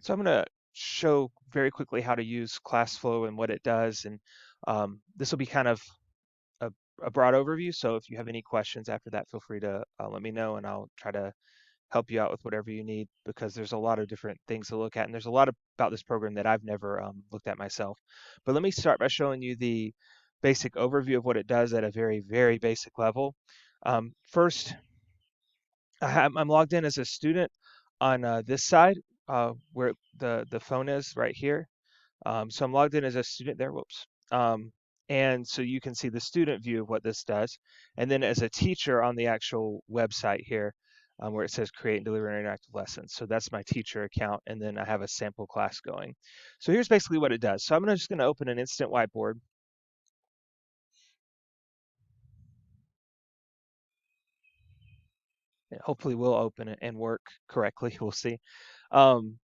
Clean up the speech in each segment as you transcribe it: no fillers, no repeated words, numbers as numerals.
So I'm going to show very quickly how to use Classflow and what it does. And this will be kind of a, a broad overview. So if you have any questions after that, feel free to let me know and I'll try to help you out with whatever you need because there's a lot of different things to look at. And there's a lot about this program that I've never looked at myself. But let me start by showing you the basic overview of what it does at a very, very basic level. First, I'm logged in as a student on this side where the phone is right here. So I'm logged in as a student there. Whoops. And so you can see the student view of what this does. And then as a teacher on the actual website here, where it says create and deliver interactive lessons. So that's my teacher account. And then I have a sample class going. So here's basically what it does. So I'm just going to open an instant whiteboard. And hopefully we'll open it and work correctly. We'll see. Um,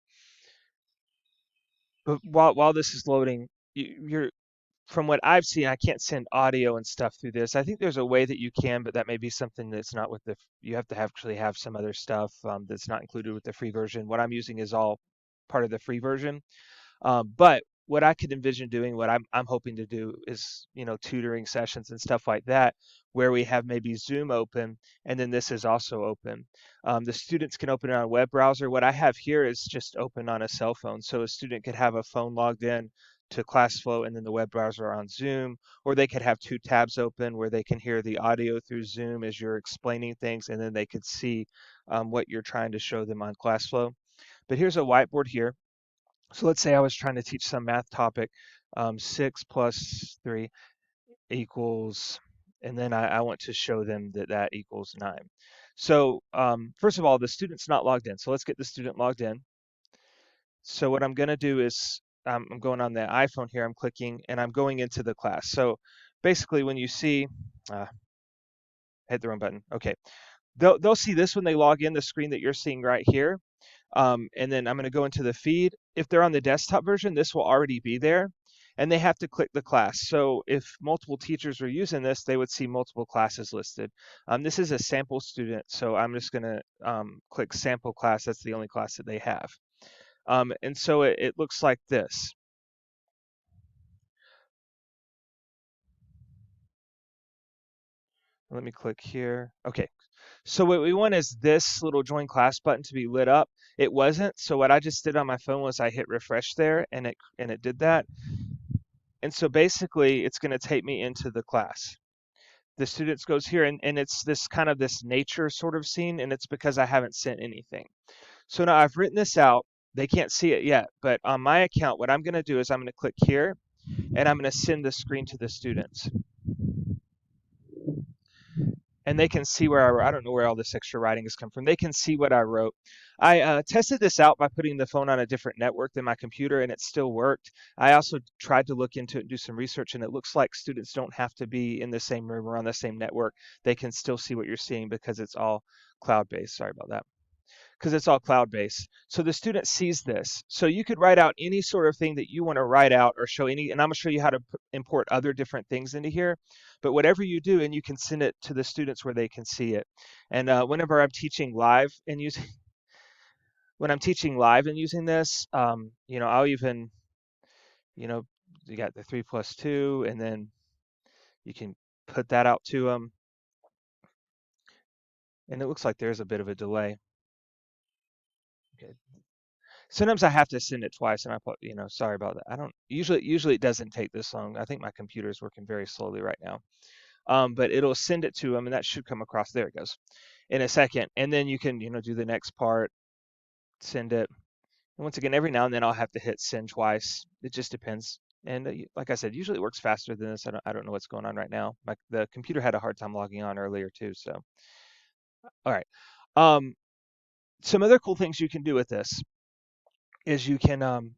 but while this is loading, you're from what I've seen, I can't send audio and stuff through this. I think there's a way that you can, but that may be something that's not with the. You have to actually have some other stuff that's not included with the free version. What I'm using is all part of the free version. But what I could envision doing, what I'm hoping to do is, tutoring sessions and stuff like that, where we have maybe Zoom open, and then this is also open. The students can open it on a web browser. What I have here is just open on a cell phone, so a student could have a phone logged in to Classflow and then the web browser on Zoom, or they could have two tabs open where they can hear the audio through Zoom as you're explaining things, and then they could see what you're trying to show them on Classflow. But here's a whiteboard here. So let's say I was trying to teach some math topic, 6 plus 3 equals, and then I want to show them that that equals 9. So first of all, the student's not logged in. So let's get the student logged in. So what I'm going to do is I'm going on the iPhone here. I'm clicking and I'm going into the class. So basically when you see, uh, hit the wrong button. Okay. They'll see this when they log in, the screen that you're seeing right here. And then I'm going to go into the feed. If they're on the desktop version, this will already be there. And they have to click the class. So if multiple teachers were using this, they would see multiple classes listed. This is a sample student, so I'm just going to click sample class. That's the only class that they have. And so it looks like this. Let me click here. Okay, so what we want is this little join class button to be lit up. It wasn't, so what I just did on my phone was I hit refresh there and it did that. And so basically it's going to take me into the class. The students goes here and it's this kind of this nature sort of scene, and it's because I haven't sent anything. So now I've written this out. They can't see it yet, but on my account, what I'm going to do is I'm going to click here and I'm going to send the screen to the students. And they can see where I don't know where all this extra writing has come from. They can see what I wrote. I tested this out by putting the phone on a different network than my computer, and it still worked. I also tried to look into it and do some research, and it looks like students don't have to be in the same room or on the same network. They can still see what you're seeing because it's all cloud-based. Sorry about that, because it's all cloud-based. So the student sees this. So you could write out any sort of thing that you want to write out or show any, and I'm going to show you how to import other different things into here. But whatever you do, and you can send it to the students where they can see it. And whenever I'm teaching live and using, when I'm teaching live and using this, I'll even, you know, you got the 3 plus 2, and then you can put that out to them. And it looks like there's a bit of a delay. Okay, sometimes I have to send it twice, and sorry about that. I don't usually it doesn't take this long. I think my computer is working very slowly right now. But it'll send it to them, and that should come across. There it goes, in a second, and then you can do the next part, send it. And once again, every now and then I'll have to hit send twice. It just depends. And like I said, usually it works faster than this. I don't know what's going on right now. The computer had a hard time logging on earlier too. So all right. Um, some other cool things you can do with this is you can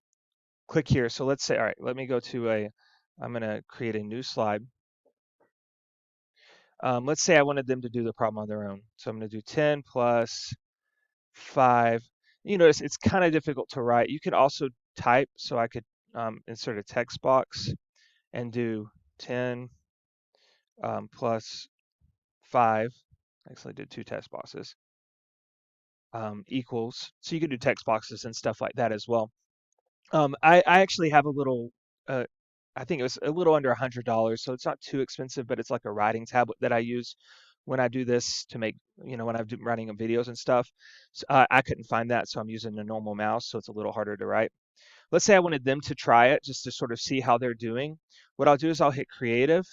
click here. So let's say, all right, let me go to I'm going to create a new slide. Let's say I wanted them to do the problem on their own. So I'm going to do 10 plus 5. It's kind of difficult to write. You could also type. So I could insert a text box and do 10 plus 5. Actually, I did two text boxes. equals. So you can do text boxes and stuff like that as well. I actually have a little, uh, I think it was a little under $100, so it's not too expensive, but it's like a writing tablet that I use when I do this to make, when I'm writing videos and stuff. So, I couldn't find that, so I'm using a normal mouse, so it's a little harder to write. Let's say I wanted them to try it just to sort of see how they're doing. What I'll do is I'll hit creative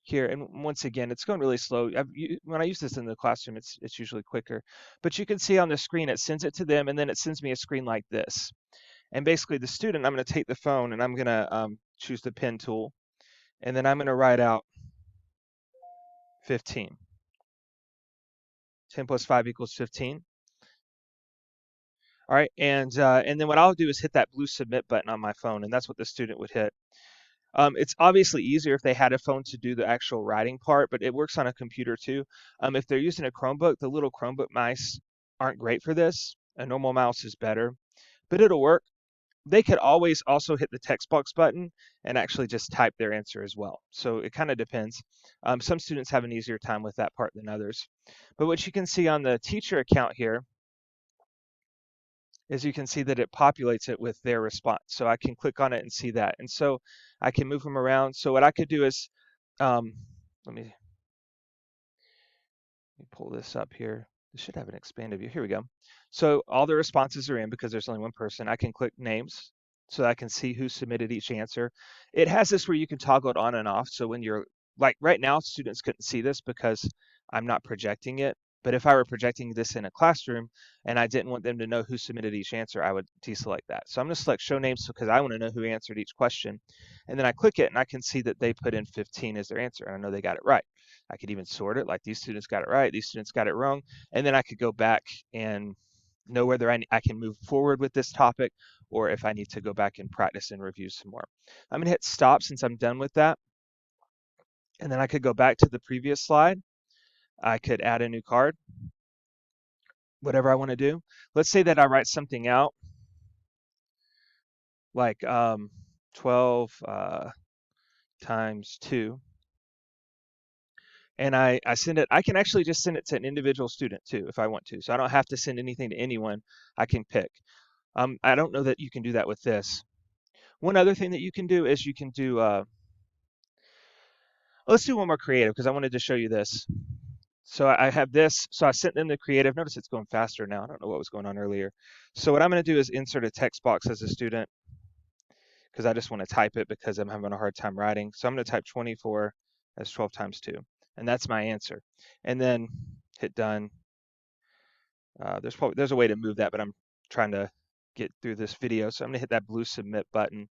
here, and once again, it's going really slow. When I use this in the classroom, it's usually quicker. But you can see on the screen, it sends it to them, and then it sends me a screen like this. And basically, the student, I'm going to take the phone and I'm going to choose the pen tool, and then I'm going to write out 15. 10 plus 5 equals 15. All right, and then what I'll do is hit that blue submit button on my phone, and that's what the student would hit. It's obviously easier if they had a phone to do the actual writing part, but it works on a computer too. If they're using a Chromebook, the little Chromebook mice aren't great for this. A normal mouse is better, but it'll work. They could always also hit the text box button and actually just type their answer as well. So it kind of depends. Some students have an easier time with that part than others. But what you can see on the teacher account here is you can see that it populates it with their response. So I can click on it and see that. And so I can move them around. So what I could do is, um, let me pull this up here. This should have an expanded view. Here we go. So all the responses are in because there's only one person. I can click names so I can see who submitted each answer. It has this where you can toggle it on and off. So when you're like right now, students couldn't see this because I'm not projecting it. But if I were projecting this in a classroom and I didn't want them to know who submitted each answer, I would deselect that. So I'm going to select show names because I want to know who answered each question. And then I click it and I can see that they put in 15 as their answer. And I know they got it right. I could even sort it like these students got it right, these students got it wrong. And then I could go back and know whether I can move forward with this topic or if I need to go back and practice and review some more. I'm going to hit stop since I'm done with that. And then I could go back to the previous slide. I could add a new card, whatever I want to do. Let's say that I write something out like 12 times 2. And I send it. I can actually just send it to an individual student too if I want to. So I don't have to send anything to anyone. I can pick. I don't know that you can do that with this. One other thing that you can do is you can do, let's do one more creative because I wanted to show you this. So I have this, so I sent them the creative. Notice it's going faster now. I don't know what was going on earlier. So what I'm going to do is insert a text box as a student because I just want to type it because I'm having a hard time writing. So I'm going to type 24 as 12 times 2, and that's my answer. And then hit done. There's a way to move that, but I'm trying to get through this video. So I'm going to hit that blue submit button.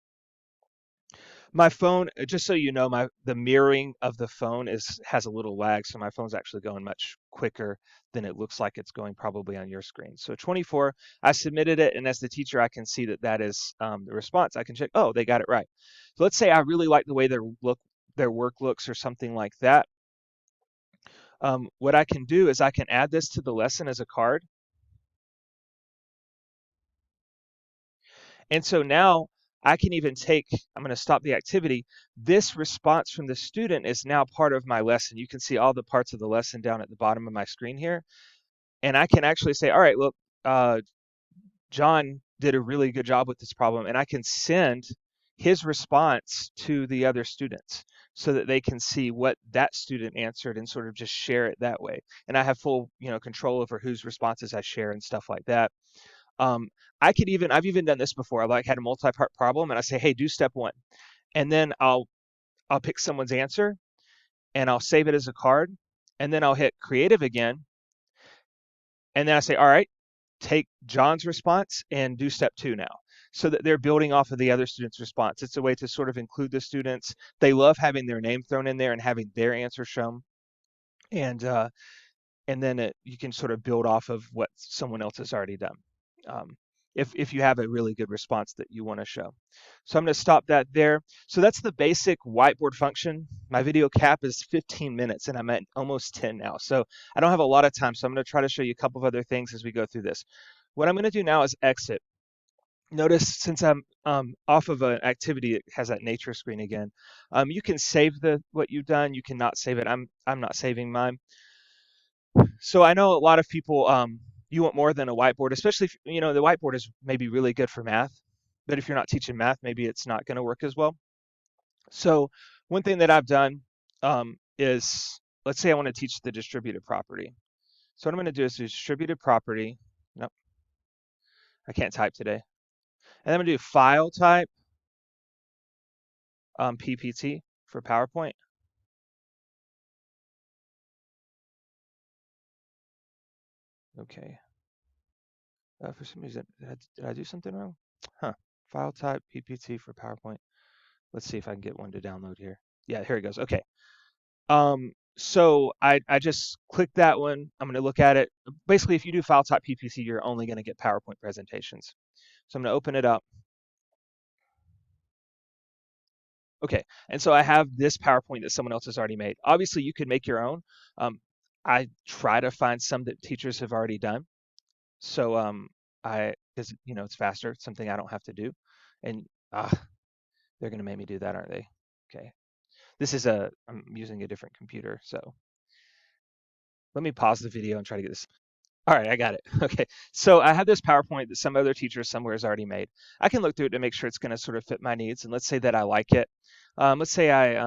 My phone, just so you know, the mirroring of the phone has a little lag, so my phone's actually going much quicker than it looks like it's going probably on your screen. So 24, I submitted it, and as the teacher, I can see that that is the response. I can check, oh, they got it right. So let's say I really like the way their work looks or something like that. What I can do is I can add this to the lesson as a card. And so now I can even I'm going to stop the activity. This response from the student is now part of my lesson. You can see all the parts of the lesson down at the bottom of my screen here. And I can actually say, all right, look, John did a really good job with this problem. And I can send his response to the other students so that they can see what that student answered and sort of just share it that way. And I have full, control over whose responses I share and stuff like that. Um, I've even done this before. I like had a multi-part problem and I say, hey, do step 1. And then I'll pick someone's answer and I'll save it as a card. And then I'll hit creative again. And then I say, all right, take John's response and do step 2 now. So that they're building off of the other student's response. It's a way to sort of include the students. They love having their name thrown in there and having their answer shown. And then you can sort of build off of what someone else has already done. Um, if you have a really good response that you want to show. So I'm going to stop that there. So that's the basic whiteboard function. My video cap is 15 minutes and I'm at almost 10 now. So I don't have a lot of time. So I'm going to try to show you a couple of other things as we go through this. What I'm going to do now is exit. Notice since I'm off of an activity, it has that nature screen again. You can save what you've done. You cannot save it. I'm not saving mine. So I know a lot of people, you want more than a whiteboard, especially if, the whiteboard is maybe really good for math, but if you're not teaching math, maybe it's not going to work as well. So one thing that I've done is, let's say I want to teach the distributed property. So what I'm going to do is distributed property. Nope, I can't type today. And I'm going to do file type PPT for PowerPoint. Okay. For some reason, did I do something wrong? Huh. File type PPT for PowerPoint. Let's see if I can get one to download here. Yeah, here it goes. Okay. So I just clicked that one. I'm going to look at it. Basically, if you do file type PPT, you're only going to get PowerPoint presentations. So I'm going to open it up. Okay. And so I have this PowerPoint that someone else has already made. Obviously, you could make your own. I try to find some that teachers have already done. So because it's faster, it's something I don't have to do. And they're going to make me do that, aren't they? Okay. I'm using a different computer, so let me pause the video and try to get this. All right, I got it. Okay. So I have this PowerPoint that some other teacher somewhere has already made. I can look through it to make sure it's going to sort of fit my needs. And let's say that I like it. Let's say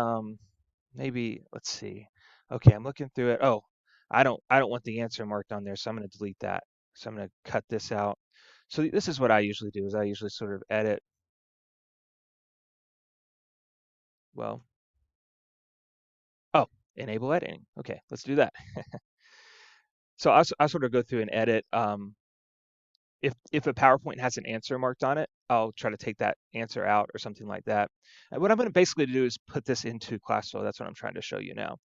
maybe, let's see. Okay, I'm looking through it. Oh, I don't want the answer marked on there, so I'm going to delete that. So I'm going to cut this out. So this is what I usually do is I usually sort of edit. Well, oh, enable editing. Okay, let's do that. So I sort of go through and edit. If a PowerPoint has an answer marked on it, I'll try to take that answer out or something like that. And what I'm going to basically do is put this into Classflow. That's what I'm trying to show you now.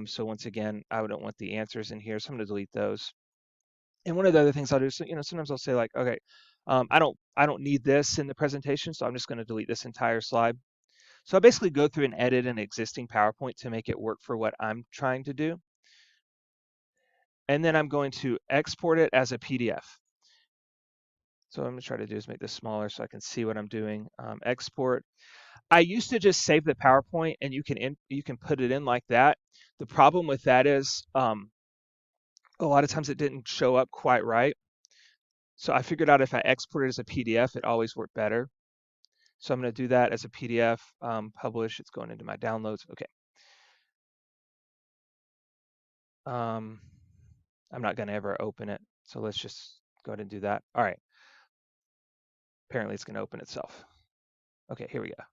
So once again, I don't want the answers in here, so I'm going to delete those. And one of the other things I'll do is, sometimes I'll say like, okay, I don't need this in the presentation, so I'm just going to delete this entire slide. So I basically go through and edit an existing PowerPoint to make it work for what I'm trying to do. And then I'm going to export it as a PDF. So what I'm going to try to do is make this smaller so I can see what I'm doing. Export. I used to just save the PowerPoint and you can put it in like that. The problem with that is a lot of times it didn't show up quite right. So I figured out if I export it as a PDF, it always worked better. So I'm going to do that as a PDF, publish. It's going into my downloads. Okay. I'm not going to ever open it. So let's just go ahead and do that. All right. Apparently it's going to open itself. Okay, here we go.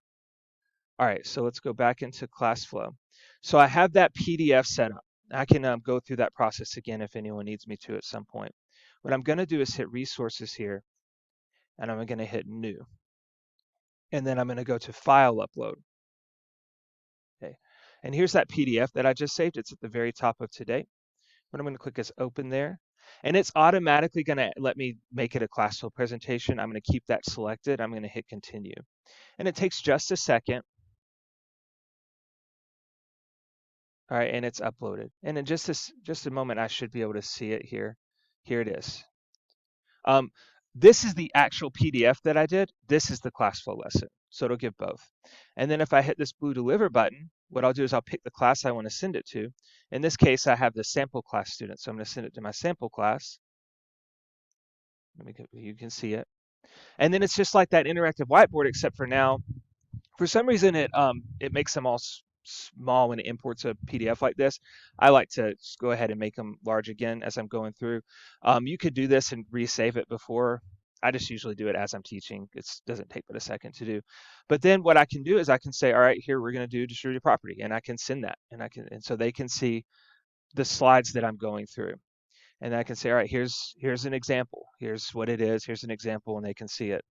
All right, so let's go back into Classflow. So I have that PDF set up. I can go through that process again if anyone needs me to at some point. What I'm going to do is hit resources here, and I'm going to hit new. And then I'm going to go to file upload. Okay, and here's that PDF that I just saved. It's at the very top of today. What I'm going to click is open there. And it's automatically going to let me make it a Classflow presentation. I'm going to keep that selected. I'm going to hit continue. And it takes just a second. All right, and it's uploaded. And in just a moment, I should be able to see it here. Here it is. Um, this is the actual PDF that I did. This is the Classflow lesson. So it'll give both. And then if I hit this blue deliver button, what I'll do is I'll pick the class I want to send it to. In this case, I have the sample class student. So I'm going to send it to my sample class. You can see it. And then it's just like that interactive whiteboard, except for now, for some reason it makes them all small when it imports a PDF like this. I like to just go ahead and make them large again as I'm going through. You could do this and resave it before. I just usually do it as I'm teaching. It doesn't take but a second to do. But then what I can do is I can say, all right, here we're going to do distributed property, and I can send that, and so they can see the slides that I'm going through. And I can say, all right, here's an example. Here's what it is. Here's an example, and they can see it.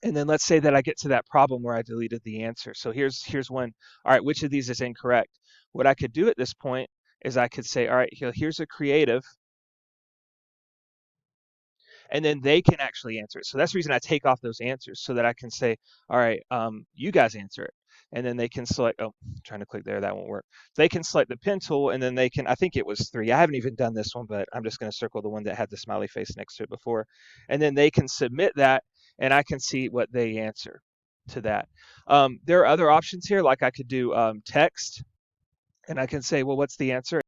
And then let's say that I get to that problem where I deleted the answer. So here's one. All right, which of these is incorrect? What I could do at this point is I could say, all right, here's a creative, and then they can actually answer it. So that's the reason I take off those answers so that I can say, all right, you guys answer it. and then they can select, oh, trying to click there, that won't work. They can select the pen tool, and then they can, I think it was 3. I haven't even done this one, but I'm just going to circle the one that had the smiley face next to it before. And then they can submit that, and I can see what they answer to that. There are other options here, like I could do text, and I can say, well, what's the answer?